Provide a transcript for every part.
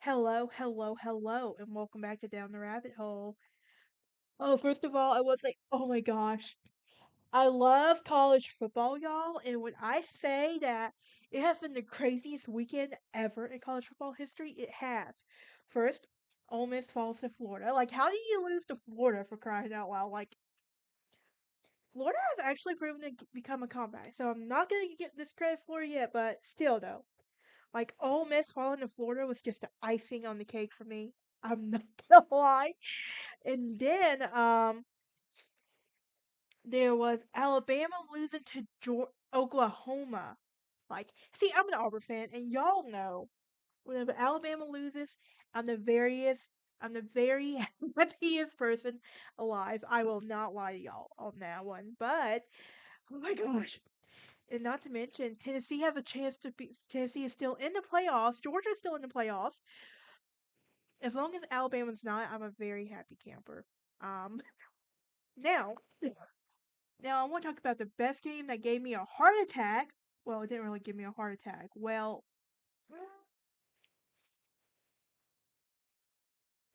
Hello, hello, hello, and welcome back to Down the Rabbit Hole. Oh, first of all, I was like, oh my gosh, I love college football, y'all. And when I say that it has been the craziest weekend ever in college football history, it has. First, Ole Miss falls to Florida. Like, how do you lose to Florida for crying out loud? Like, Florida has actually proven to become a comeback, so I'm not gonna get this credit for it yet, but still, though. Like Ole Miss falling to Florida was just the icing on the cake for me. I'm not gonna lie. And then there was Alabama losing to Oklahoma. Like, see, I'm an Auburn fan, and y'all know whenever Alabama loses, I'm the veriest, I'm the very happiest person alive. I will not lie to y'all on that one. But oh my gosh. And not to mention, Tennessee has a chance to be. Tennessee is still in the playoffs. Georgia's still in the playoffs. As long as Alabama's not, I'm a very happy camper. Um, now, now I want to talk about the best game that gave me a heart attack. Well, it didn't really give me a heart attack. Well,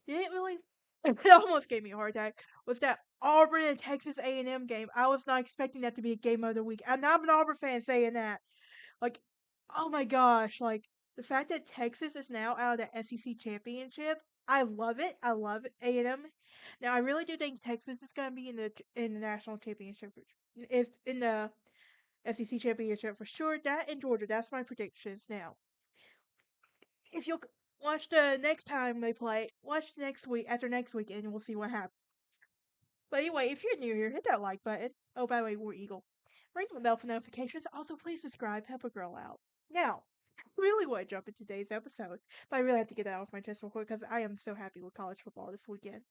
it didn't really. It almost gave me a heart attack. Was that Auburn and Texas A&M game? I was not expecting that to be a game of the week, and I'm an Auburn fan saying that. Like, oh my gosh, like the fact that Texas is now out of the SEC championship, I love it. I love it. A&M. Now, I really do think Texas is going to be in the national championship. Is in the SEC championship for sure. That in Georgia, that's my predictions. Now, if you'll watch the next time they play, watch next week after next weekend, and we'll see what happens. But anyway, if you're new here, hit that like button. Oh, by the way, we're Eagle. Ring the bell for notifications. Also, please subscribe. Help a girl out. Now, I really want to jump into today's episode, but I really have to get that off my chest real quick because I am so happy with college football this weekend.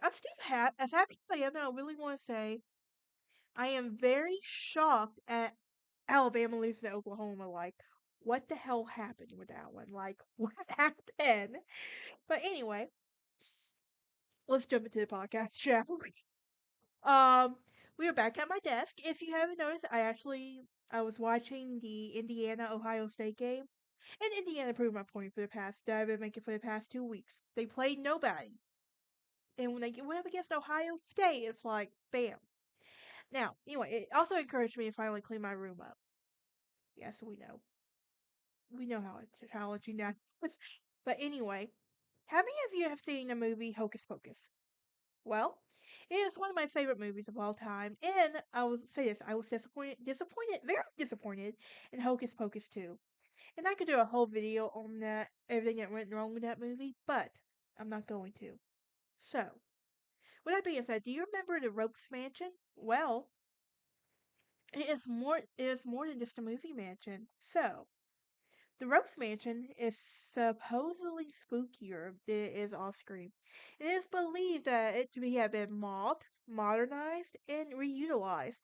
I'm still as happy as I am. Now, I really want to say I am very shocked at Alabama losing to Oklahoma. Like, what the hell happened with that one? Like, what happened? But anyway, let's jump into the podcast, shall we? Um, we are back at my desk. If you haven't noticed, I was watching the Indiana Ohio State game, and Indiana proved my point for the past that I've been making for the past 2 weeks. They played nobody, and when they went up against Ohio State, it's like bam. Now, anyway, it also encouraged me to finally clean my room up. Yes, we know how it's challenging that is. But anyway, how many of you have seen the movie Hocus Pocus? Well, it is one of my favorite movies of all time, and I will say this: I was very disappointed in Hocus Pocus 2. And I could do a whole video on that, everything that went wrong with that movie, but I'm not going to. So, with that being said, do you remember the Ropes Mansion? Well, it is more than just a movie mansion. So, the Ropes Mansion is supposedly spookier than it is off screen. It is believed that it to be have been mobbed, modernized, and reutilized.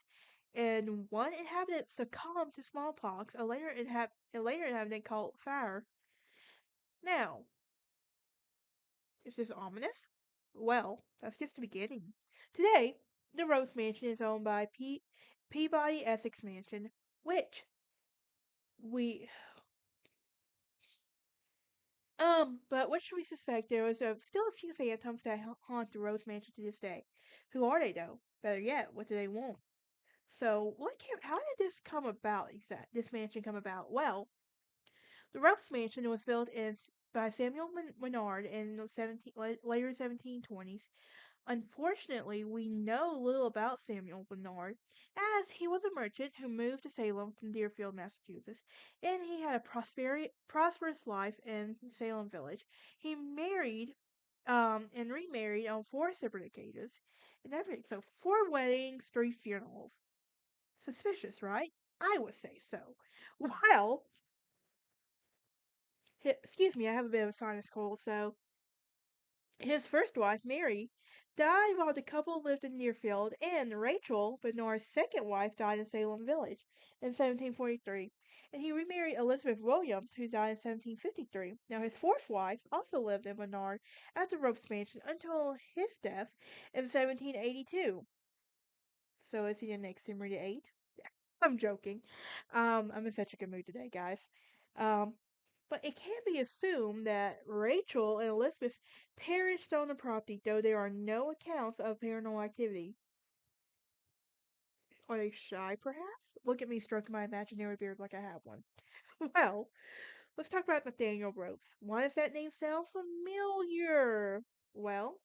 And one inhabitant succumbed to smallpox, a later inhabitant caught fire. Now, is this ominous? Well, that's just the beginning. Today, the Ropes Mansion is owned by Peabody Essex Mansion, which we but what should we suspect? There was still a few phantoms that haunt the Rose Mansion to this day. Who are they, though? Better yet, what do they want? So, how did this come about? This mansion come about? Well, the Rose Mansion was built by Samuel Menard in the later 1720s. Unfortunately, we know little about Samuel Bernard, as he was a merchant who moved to Salem from Deerfield, Massachusetts, and he had a prosperous life in Salem Village. He married and remarried on four separate occasions, and everything. So, four weddings, three funerals. Suspicious, right? I would say so. Well, excuse me, I have a bit of a sinus cold, so his first wife, Mary, died while the couple lived in Deerfield, and Rachel, Bernard's second wife, died in Salem Village in 1743. And he remarried Elizabeth Williams, who died in 1753. Now, his fourth wife also lived in Bernard at the Ropes Mansion until his death in 1782. So, is he the next Henry VIII? I'm joking. I'm in such a good mood today, guys. Um, But it can be assumed that Rachel and Elizabeth perished on the property, though there are no accounts of paranormal activity. Are they shy, perhaps? Look at me stroking my imaginary beard like I have one. Well, let's talk about Nathaniel Ropes. Why does that name sound familiar? Well,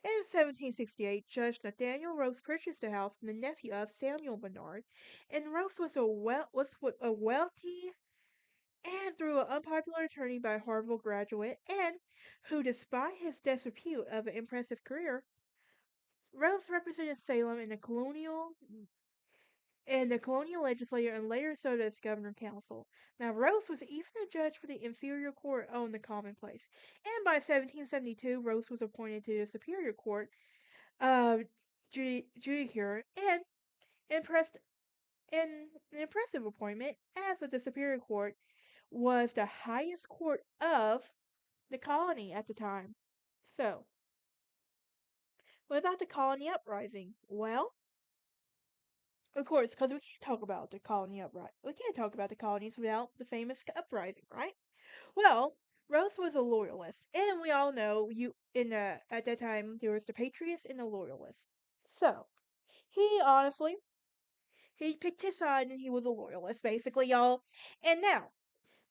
in 1768, Judge Nathaniel Ropes purchased a house from the nephew of Samuel Bernard, and Ropes was a wealthy and through an unpopular attorney by a Harvard graduate, and who, despite his disrepute of an impressive career, Ropes represented Salem in the colonial legislature and later served as governor council. Now, Rose was even a judge for the inferior court on the commonplace, and by 1772, Rose was appointed to the superior court of judicature, and impressed in an impressive appointment, as of the superior court was the highest court of the colony at the time. So, what about the colony uprising? Well, of course, because we can't talk about the colony uprising. We can't talk about the colonies without the famous uprising, right? Well, Rose was a loyalist, and we all know you in the at that time there was the patriots and the loyalists. So he honestly he picked his side and he was a loyalist, basically, y'all. And now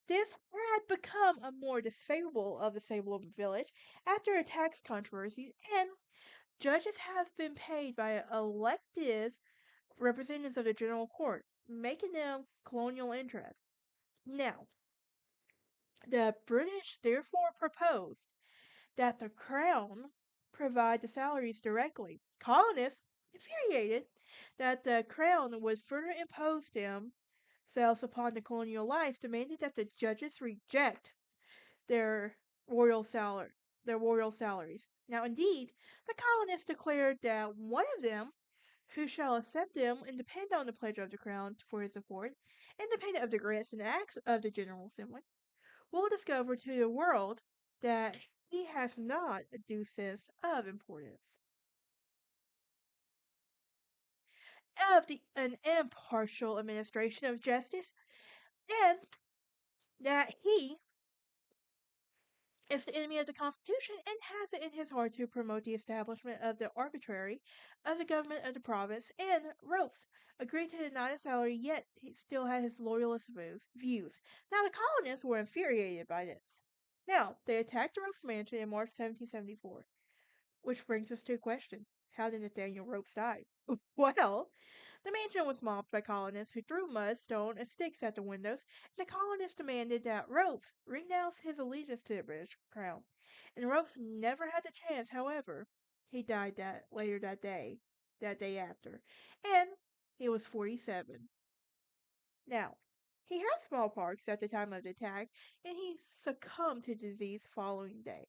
this had become a more disfavorable of the Salem village after a tax controversy, and judges have been paid by elective representatives of the general court, making them colonial interests. Now, the British therefore proposed that the crown provide the salaries directly. Colonists, infuriated that the crown would further impose themselves upon the colonial life, demanded that the judges reject their royal salary, their royal salaries. Now, indeed, the colonists declared that one of them who shall accept them and depend on the pledge of the crown for his support, independent of the grants and acts of the General Assembly, will discover to the world that he has not a due sense of importance, of an impartial administration of justice, and that he is the enemy of the Constitution and has it in his heart to promote the establishment of the arbitrary of the government of the province, and Ropes agreed to deny the salary, yet he still had his loyalist views. Now, the colonists were infuriated by this. Now, they attacked Ropes' mansion in March 1774, which brings us to a question. How did Nathaniel Ropes die? Well, the mansion was mobbed by colonists who threw mud, stone, and sticks at the windows, and the colonists demanded that Ropes renounce his allegiance to the British crown. And Ropes never had the chance, however. He died that day after, and he was 47. Now, he had smallpox at the time of the attack, and he succumbed to disease following day.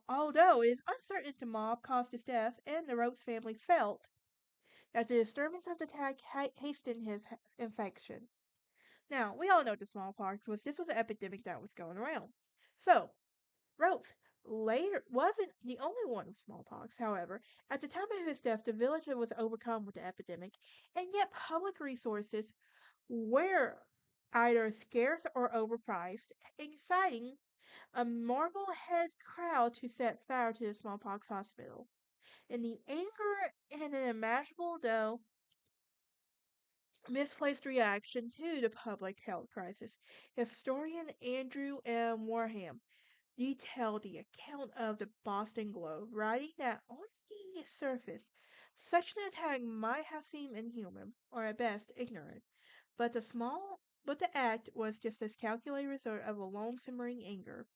Although it is uncertain if the mob caused his death, and the Ropes family felt that the disturbance of the attack hastened his infection. Now, we all know what the smallpox was. This was an epidemic that was going around. So, Ropes later wasn't the only one with smallpox. However, at the time of his death, the village was overcome with the epidemic, and yet public resources were either scarce or overpriced, inciting a Marblehead crowd to set fire to the smallpox hospital. In the anger and an imaginable, though misplaced reaction to the public health crisis, historian Andrew M. Warham detailed the account of the Boston Globe, writing that on the surface, such an attack might have seemed inhuman, or at best ignorant, but the act was just a calculated result of a long simmering anger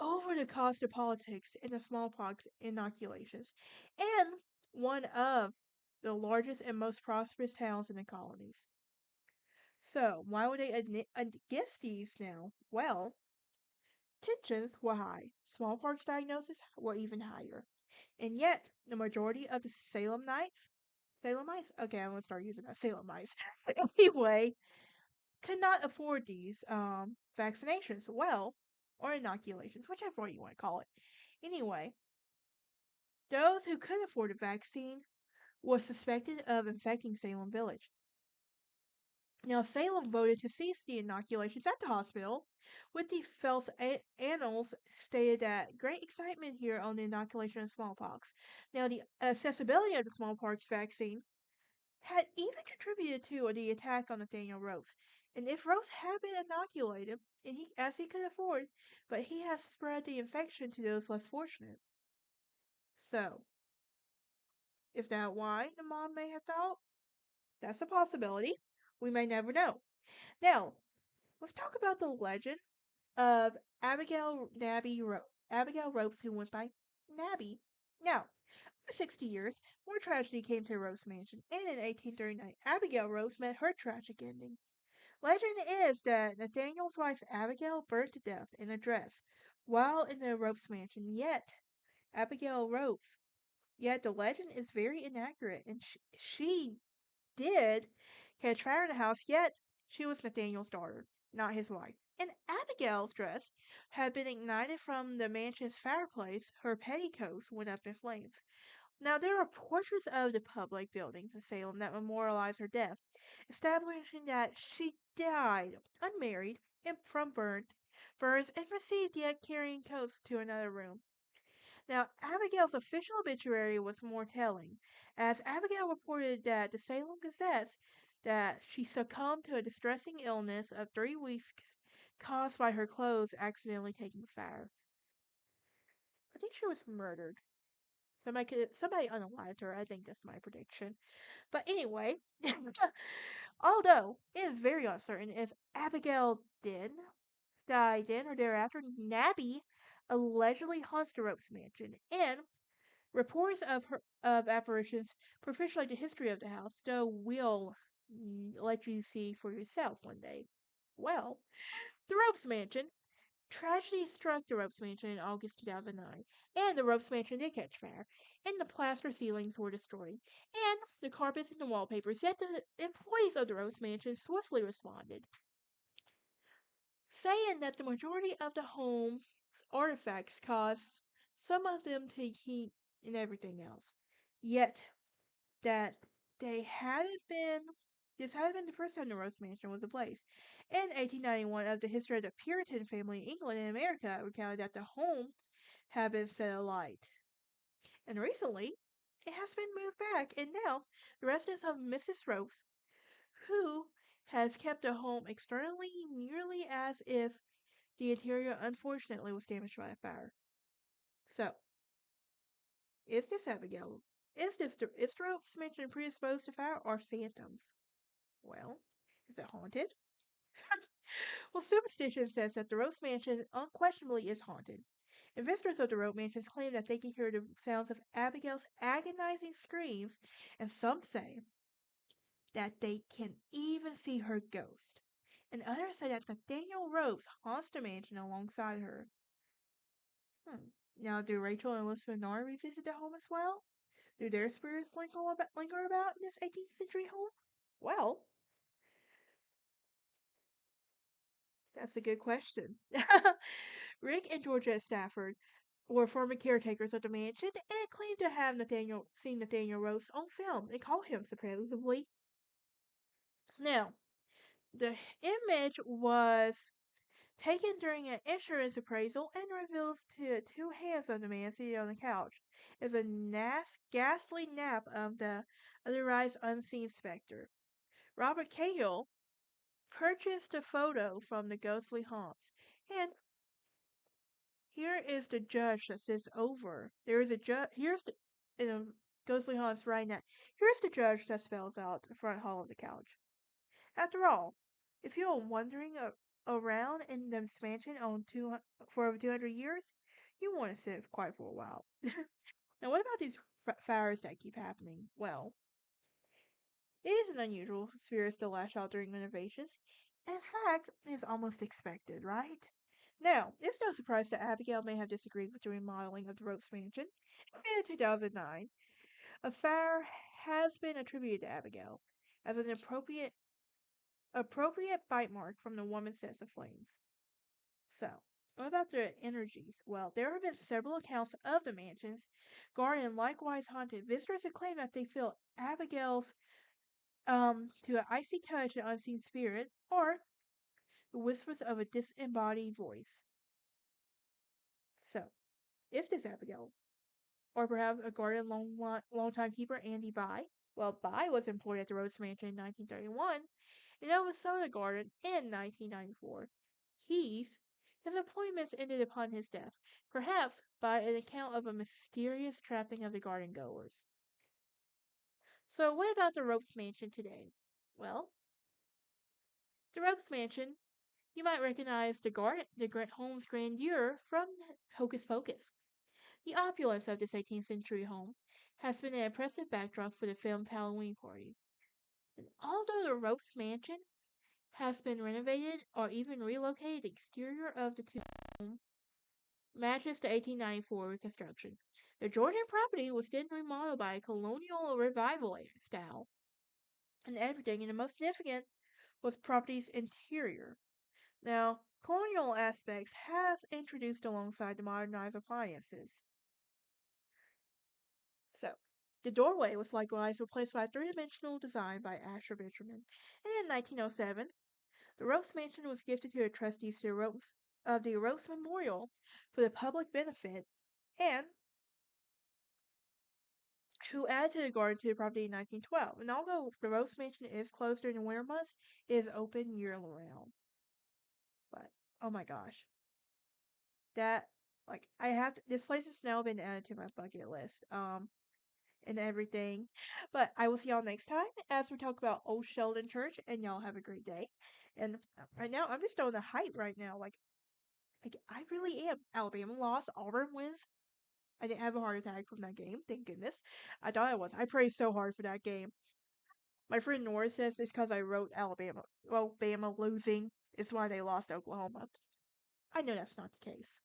over the cost of politics in the smallpox inoculations, and one of the largest and most prosperous towns in the colonies. So, why were they against these now? Well, tensions were high, smallpox diagnoses were even higher, and yet the majority of the Salemites, okay, I'm gonna start using that, Salemites, anyway, could not afford these vaccinations, well, or inoculations, whichever way you want to call it. Anyway, those who could afford a vaccine were suspected of infecting Salem Village. Now, Salem voted to cease the inoculations at the hospital, with the Phelps Annals stated that great excitement here on the inoculation of smallpox. Now, the accessibility of the smallpox vaccine had even contributed to the attack on Nathaniel Rose. And if Rose had been inoculated, and as he could afford, but he has spread the infection to those less fortunate. So, is that why the mom may have thought? That's a possibility. We may never know. Now, let's talk about the legend of Abigail Ropes, who went by Nabby. Now, for 60 years, more tragedy came to Rose Mansion, and in 1839, Abigail Rose met her tragic ending. Legend is that Nathaniel's wife Abigail burned to death in a dress while in the Ropes Mansion, Abigail Ropes. Yet the legend is very inaccurate, and she did catch fire in the house, yet she was Nathaniel's daughter, not his wife. In Abigail's dress had been ignited from the mansion's fireplace. Her petticoats went up in flames. Now, there are portraits of the public buildings in Salem that memorialize her death, establishing that she died unmarried and from burns and received yet carrying coats to another room. Now, Abigail's official obituary was more telling, as Abigail reported that the Salem Gazette that she succumbed to a distressing illness of 3 weeks caused by her clothes accidentally taking fire. I think she was murdered. Somebody unalived her. I think that's my prediction. But anyway, although it is very uncertain if Abigail did die then or thereafter, Nabby allegedly haunts the Ropes Mansion, and reports of apparitions perpetuate the history of the house, though we'll let you see for yourself one day. Well, the Ropes Mansion. Tragedy struck the Ropes Mansion in August 2009, and the Ropes Mansion did catch fire, and the plaster ceilings were destroyed, and the carpets and the wallpapers. Yet the employees of the Ropes Mansion swiftly responded, saying that the majority of the home's artifacts caused some of them to heat and everything else. Yet that they hadn't been this hadn't been the first time the Rose Mansion was ablaze. In 1891, of the history of the Puritan family in England and America recounted that the home had been set alight. And recently, it has been moved back, and now the residents of Mrs. Rose, who has kept the home externally nearly as if the interior unfortunately was damaged by a fire. So, is this Abigail? Is the Rose Mansion predisposed to fire or phantoms? Well, is it haunted? Well, superstition says that the Rose Mansion unquestionably is haunted. And visitors of the Rose Mansions claim that they can hear the sounds of Abigail's agonizing screams, and some say that they can even see her ghost. And others say that Nathaniel Rose haunts the mansion alongside her. Hmm. Now, do Rachel and Elizabeth Nora revisit the home as well? Do their spirits linger about in this 18th century home? Well, that's a good question. Rick and Georgia Stafford were former caretakers of the mansion and claimed to have seen Nathaniel Rose on film and call him supposedly. Now, the image was taken during an insurance appraisal and reveals the two hands of the man seated on the couch is a ghastly nap of the otherwise unseen specter. Robert Cahill purchased a photo from the ghostly haunts, and here is the judge that says over. There is a judge. Here's the in a ghostly haunts right now. Here's the judge that spells out the front hall of the couch. After all, if you are wandering around in this mansion for over 200 years, you want to sit quiet for a while. Now, what about these fires that keep happening? Well, it isn't unusual for spirits to lash out during renovations. In fact, it's almost expected, right? Now, it's no surprise that Abigail may have disagreed with the remodeling of the Ropes Mansion. In 2009, a fire has been attributed to Abigail as an appropriate bite mark from the woman's sense of flames. So, what about the energies? Well, there have been several accounts of the mansion's garden likewise haunted. Visitors have claimed that they feel Abigail's to an icy touch, an unseen spirit, or the whispers of a disembodied voice. So, is this Abigail? Or perhaps a guardian long-time keeper, Andy By? Well, By was employed at the Rhodes Mansion in 1931 and oversaw the garden in 1994. His employments ended upon his death, perhaps by an account of a mysterious trapping of the garden goers. So, what about the Ropes Mansion today? Well, the Ropes Mansion, you might recognize the home's grandeur from Hocus Pocus. The opulence of this 18th century home has been an impressive backdrop for the film's Halloween party. And although the Ropes Mansion has been renovated or even relocated, the exterior of the tomb matches the 1894 reconstruction. The Georgian property was then remodeled by a colonial revival style, and everything, and the most significant, was property's interior. Now, colonial aspects have introduced alongside the modernized appliances. So, the doorway was likewise replaced by a three-dimensional design by Asher Bitterman. And in 1907, the Ropes Mansion was gifted to the trustees of the Ropes Memorial for the public benefit, and who added to the garden to the property in 1912. And although the Ropes Mansion is closed during the winter months, it is open year-round. But oh my gosh, that this place has now been added to my bucket list. And everything. But I will see y'all next time as we talk about Old Sheldon Church, and y'all have a great day. And right now, I'm just on the hype right now. Like I really am. Alabama lost, Auburn wins. I didn't have a heart attack from that game, thank goodness. I thought I was. I prayed so hard for that game. My friend Nora says it's because I wrote Alabama losing is why they lost Oklahoma. I know that's not the case.